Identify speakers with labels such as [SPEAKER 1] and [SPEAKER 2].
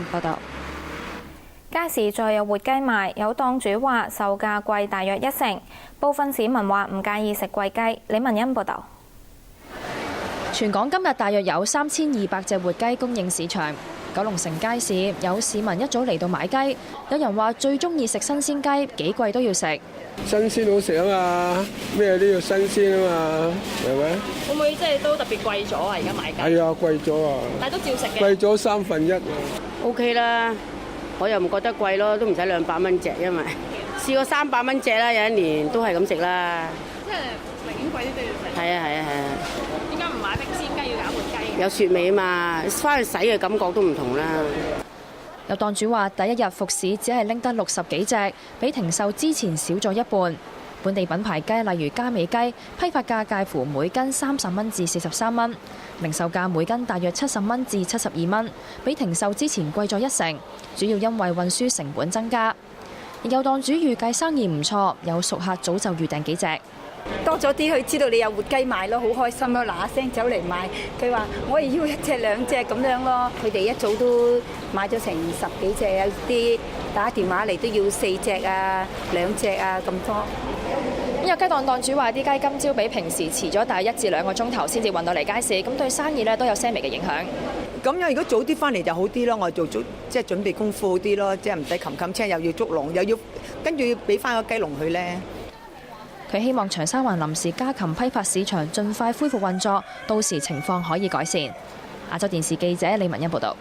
[SPEAKER 1] 明報道。
[SPEAKER 2] 街市再有活雞賣，有檔主話售價貴大約1成，部分市民話唔介意食貴雞。李文欣報道。
[SPEAKER 3] 全港今日大約有3200隻活雞供應市場。九龍城街市有市民一早嚟到買雞，有人話最中意食新鮮雞，幾貴都要食。
[SPEAKER 4] 新鮮好食啊嘛，咩都要新鮮啊嘛，係咪？
[SPEAKER 5] 會唔會即係都特別貴咗啊？而家買雞？
[SPEAKER 4] 係啊，貴咗啊！
[SPEAKER 5] 但係都照食嘅。
[SPEAKER 4] 貴咗1/3啊。
[SPEAKER 6] OK 啦，我又唔覺得貴咯，都唔使200蚊隻，因為試過300蚊隻啦，有一年都係咁食啦。
[SPEAKER 5] 即係寧願貴啲都要食。
[SPEAKER 6] 係啊係啊係啊！
[SPEAKER 5] 點解唔買冰鮮雞要揀活雞？
[SPEAKER 6] 有雪味啊嘛，翻去洗嘅感覺都唔同啦。
[SPEAKER 3] 有檔主話：第一日復市只係拎得60幾隻，比停售之前少咗一半。本地品牌雞例如嘉美雞，批發價介乎每斤30蚊至43蚊，零售價每斤大約70蚊至72蚊，比停售之前貴咗1成，主要因為運輸成本增加。亦有檔主預計生意唔錯，有熟客早就預訂幾隻。
[SPEAKER 7] 多咗啲，佢知道你有活雞賣咯，好開心咯，嗱聲走嚟買。佢話我係要1隻2隻咁樣咯。佢哋一早都買咗成10幾隻，有啲打電話嚟都要4隻啊、2隻啊咁多。
[SPEAKER 3] 有雞檔檔主話：啲雞今朝比平時遲咗大1至2個鐘頭先至運到嚟街市，咁對生意咧都有些微嘅影響。
[SPEAKER 8] 咁樣如果早啲翻嚟就好啲咯，我做早即係準備功夫好啲咯，即係唔使擒車，又要捉籠，又要跟住要俾翻個雞籠佢咧。
[SPEAKER 3] 佢希望長沙灣臨時家禽批發市場盡快恢復運作，到時情況可以改善。亞洲電視記者李文欣報道。